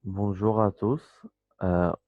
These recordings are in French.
Bonjour à tous.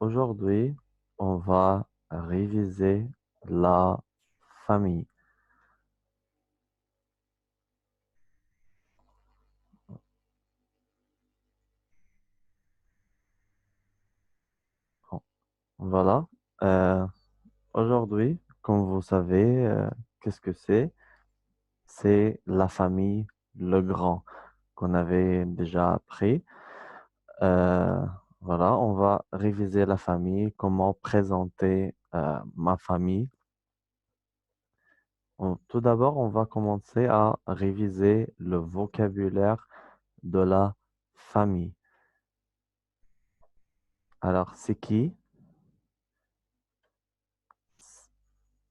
Aujourd'hui, on va réviser la famille. Bon, voilà. Euh, Aujourd'hui, comme vous savez, qu'est-ce que c'est? C'est la famille Legrand qu'on avait déjà appris. Euh, voilà, on va réviser la famille, comment présenter ma famille. Tout d'abord, on va commencer à réviser le vocabulaire de la famille. Alors, c'est qui?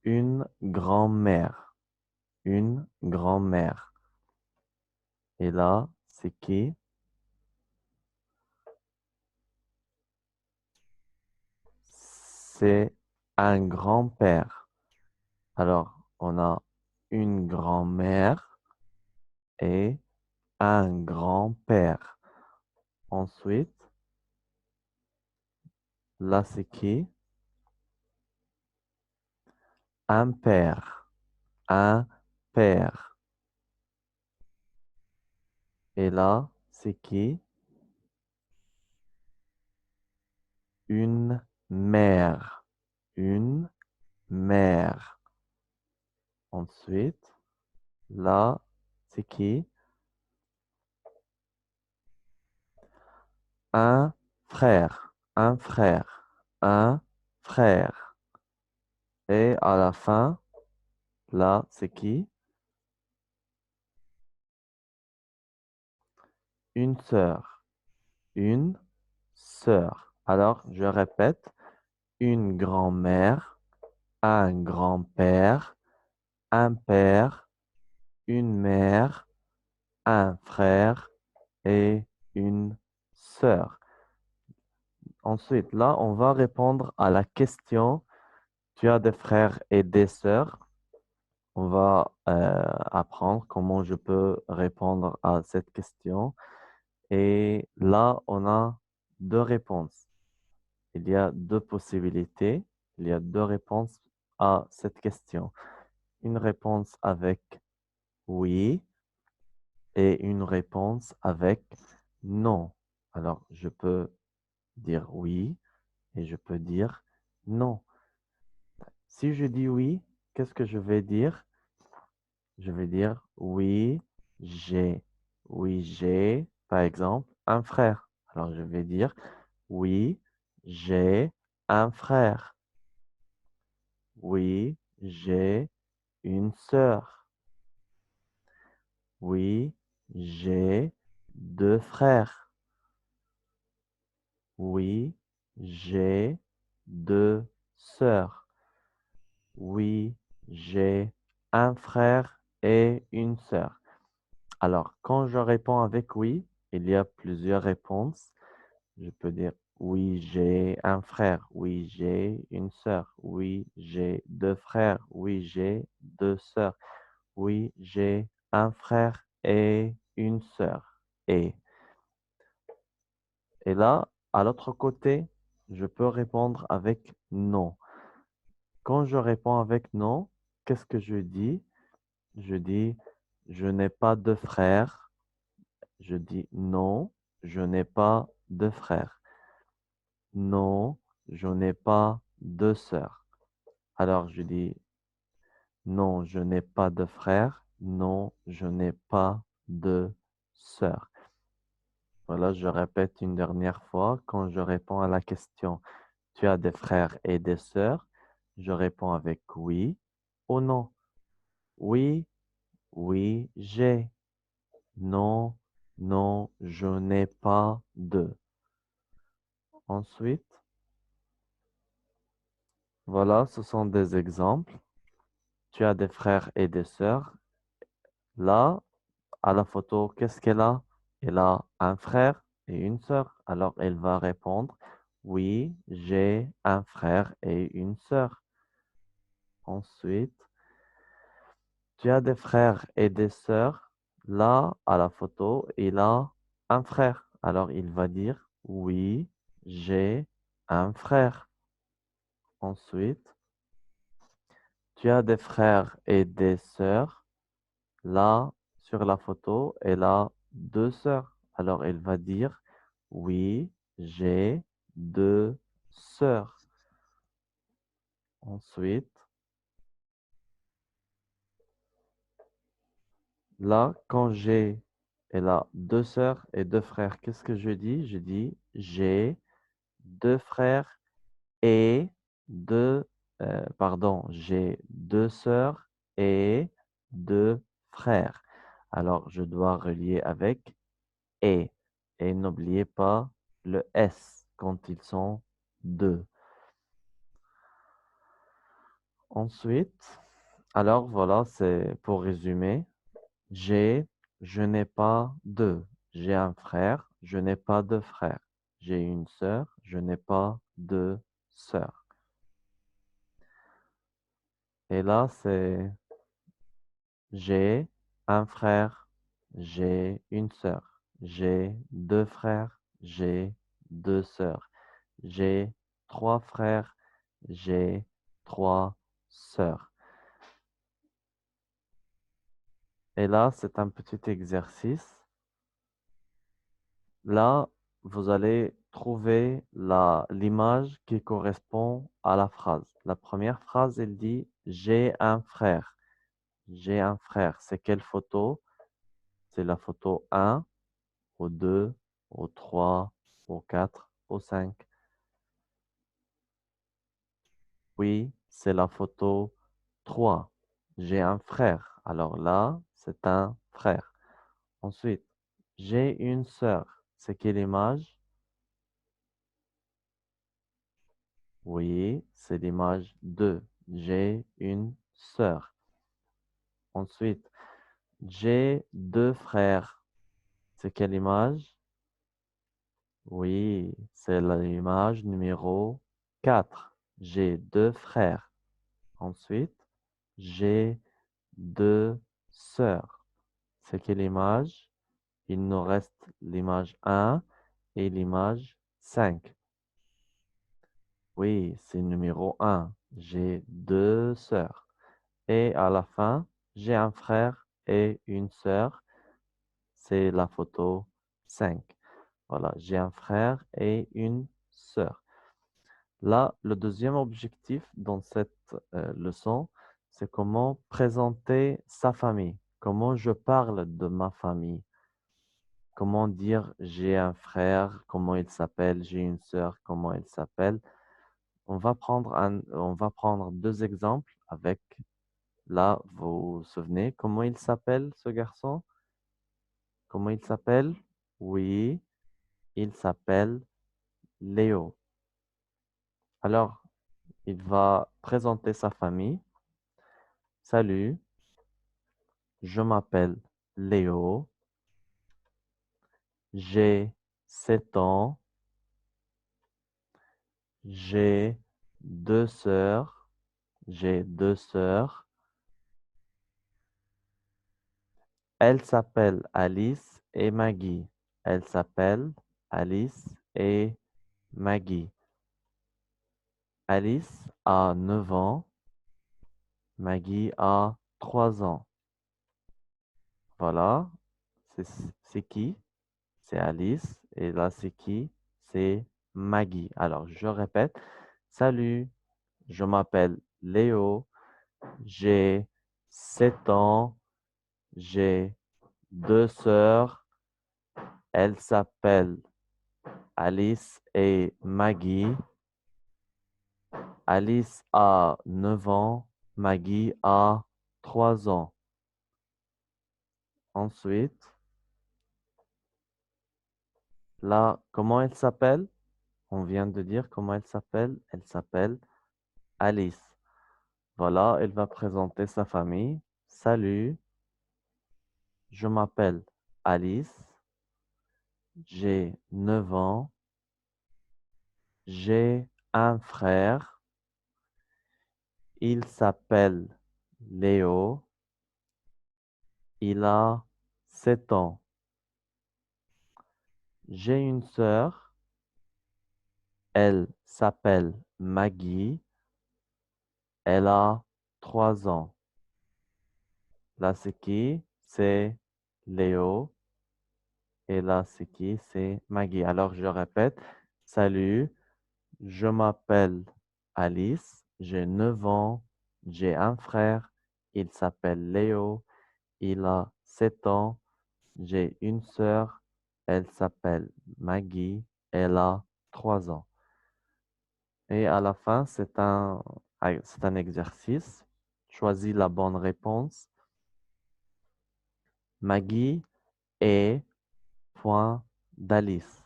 Une grand-mère. Une grand-mère. Et là, c'est qui? C'est un grand-père. Alors, on a une grand-mère et un grand-père. Ensuite, là, c'est qui? Un père. Un père. Et là, c'est qui? Une mère. Une mère. Ensuite, là, c'est qui? Un frère. Un frère. Un frère. Et à la fin, là, c'est qui? Une sœur. Une sœur. Alors, je répète, une grand-mère, un grand-père, un père, une mère, un frère et une sœur. Ensuite, là, on va répondre à la question, tu as des frères et des sœurs? On va apprendre comment je peux répondre à cette question. Et là, on a deux réponses. Il y a deux possibilités. Il y a deux réponses à cette question. Une réponse avec oui et une réponse avec non. Alors, je peux dire oui et je peux dire non. Si je dis oui, qu'est-ce que je vais dire? Je vais dire oui, j'ai. Oui, j'ai, par exemple, un frère. Alors, je vais dire oui, j'ai un frère. Oui, j'ai une sœur. Oui, j'ai deux frères. Oui, j'ai deux sœurs. Oui, j'ai un frère et une sœur. Alors, quand je réponds avec oui, il y a plusieurs réponses. Je peux dire oui, j'ai un frère. Oui, j'ai une sœur. Oui, j'ai deux frères. Oui, j'ai deux sœurs. Oui, j'ai un frère et une sœur. Et là, à l'autre côté, je peux répondre avec non. Quand je réponds avec non, qu'est-ce que je dis? Je dis je n'ai pas de frère. Je dis non, je n'ai pas de frère. Non, je n'ai pas de sœur. Alors je dis non, je n'ai pas de frère. Non, je n'ai pas de sœur. Voilà, je répète une dernière fois. Quand je réponds à la question, tu as des frères et des sœurs, je réponds avec oui ou non. Oui, oui, j'ai. Non, non, je n'ai pas de. Ensuite, voilà, ce sont des exemples. Tu as des frères et des sœurs. Là, à la photo, qu'est-ce qu'elle a? Elle a un frère et une sœur. Alors, elle va répondre, oui, j'ai un frère et une sœur. Ensuite, tu as des frères et des sœurs. Là, à la photo, il a un frère. Alors, il va dire, Oui, j'ai un frère. Ensuite, tu as des frères et des sœurs. Là, sur la photo, elle a deux sœurs. Alors, elle va dire, oui, j'ai deux sœurs. Ensuite, là, quand elle a deux sœurs et deux frères, qu'est-ce que je dis? Je dis, j'ai deux frères et deux, j'ai deux sœurs et deux frères. Alors, je dois relier avec et. Et n'oubliez pas le S quand ils sont deux. Ensuite, alors voilà, c'est pour résumer. J'ai, je n'ai pas deux. J'ai un frère, je n'ai pas deux frères. J'ai une sœur, je n'ai pas deux sœurs. Et là, c'est j'ai un frère, j'ai une sœur. J'ai deux frères, j'ai deux sœurs. J'ai trois frères, j'ai trois sœurs. Et là, c'est un petit exercice. Là, vous allez trouver l'image qui correspond à la phrase. La première phrase, elle dit j'ai un frère. J'ai un frère. C'est quelle photo? C'est la photo 1, au 2, au 3, au 4, au 5. Oui, c'est la photo 3. J'ai un frère. Alors là, c'est un frère. Ensuite, j'ai une sœur. C'est quelle image? Oui, c'est l'image 2. J'ai une sœur. Ensuite, j'ai deux frères. C'est quelle image? Oui, c'est l'image numéro 4. J'ai deux frères. Ensuite, j'ai deux sœurs. C'est quelle image? Il nous reste l'image 1 et l'image 5. Oui, c'est numéro 1. J'ai deux sœurs. Et à la fin, j'ai un frère et une sœur. C'est la photo 5. Voilà, j'ai un frère et une sœur. Là, le deuxième objectif dans cette leçon, c'est comment présenter sa famille. Comment je parle de ma famille. Comment dire j'ai un frère, comment il s'appelle, j'ai une sœur, comment elle s'appelle. On va prendre deux exemples avec, là, vous vous souvenez, comment il s'appelle ce garçon? Comment il s'appelle? Oui, il s'appelle Léo. Alors, il va présenter sa famille. Salut, je m'appelle Léo, j'ai 7 ans, j'ai deux sœurs, j'ai deux sœurs. Elles s'appellent Alice et Maggie. Elles s'appellent Alice et Maggie. Alice a 9 ans, Maggie a 3 ans. Voilà, c'est c'est qui? C'est Alice. Et là, c'est qui? C'est Maggie. Alors, je répète. Salut, je m'appelle Léo, j'ai 7 ans, j'ai deux sœurs, elles s'appellent Alice et Maggie. Alice a 9 ans, Maggie a 3 ans. Ensuite, là, comment elle s'appelle? On vient de dire comment elle s'appelle. Elle s'appelle Alice. Voilà, elle va présenter sa famille. Salut, je m'appelle Alice, j'ai 9 ans, j'ai un frère, il s'appelle Léo, il a 7 ans. J'ai une sœur, Elle s'appelle Maggie. Elle a 3 ans. Là, c'est qui? C'est Léo. Et là, c'est qui? C'est Maggie. Alors, je répète. Salut, je m'appelle Alice. J'ai 9 ans. J'ai un frère. Il s'appelle Léo. Il a 7 ans. J'ai une sœur. Elle s'appelle Maggie. Elle a 3 ans. Et à la fin, c'est un exercice. Choisis la bonne réponse. Maggie est point d'Alice.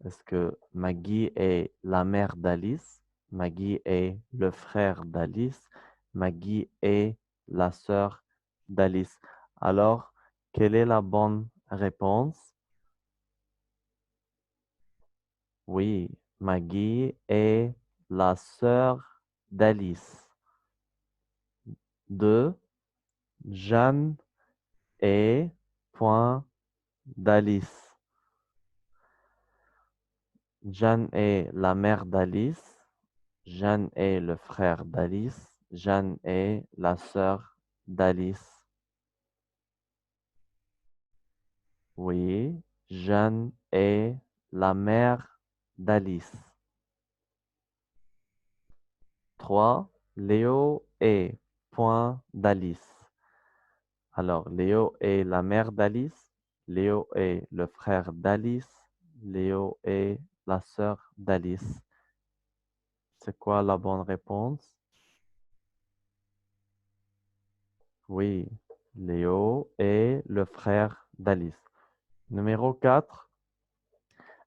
Est-ce que Maggie est la mère d'Alice? Maggie est le frère d'Alice? Maggie est la sœur d'Alice? Alors, quelle est la bonne réponse? Oui, Maggie est la sœur d'Alice. 2. Jeanne est point d'Alice. Jeanne est la mère d'Alice. Jeanne est le frère d'Alice. Jeanne est la sœur d'Alice. Oui, Jeanne est la mère d'Alice. 3. Léo est point d'Alice. Alors, Léo est la mère d'Alice. Léo est le frère d'Alice. Léo est la sœur d'Alice. C'est quoi la bonne réponse? Oui, Léo est le frère d'Alice. Numéro 4.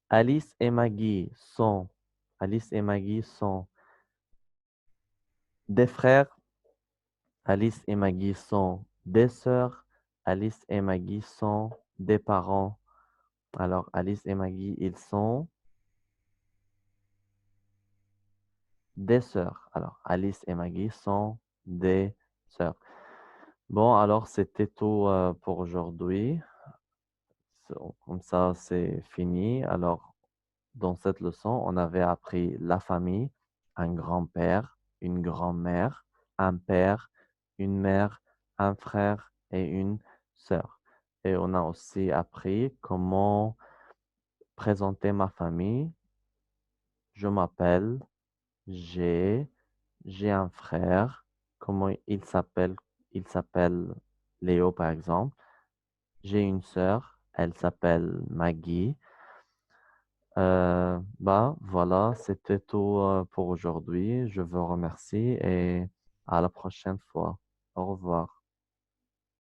Alice et Maggie sont, Alice et Maggie sont des frères. Alice et Maggie sont des sœurs. Alice et Maggie sont des parents. Alors, Alice et Maggie, ils sont des sœurs. Alors, Alice et Maggie sont des sœurs. Bon, alors, c'était tout pour aujourd'hui. Comme ça, c'est fini. Alors, dans cette leçon, on avait appris la famille, un grand-père, une grand-mère, un père, une mère, un frère et une sœur. Et on a aussi appris comment présenter ma famille. Je m'appelle, j'ai, j'ai un frère. Comment il s'appelle? Il s'appelle Léo, par exemple. J'ai une sœur, elle s'appelle Maggie. Bah voilà, c'était tout pour aujourd'hui. Je vous remercie et à la prochaine fois. Au revoir.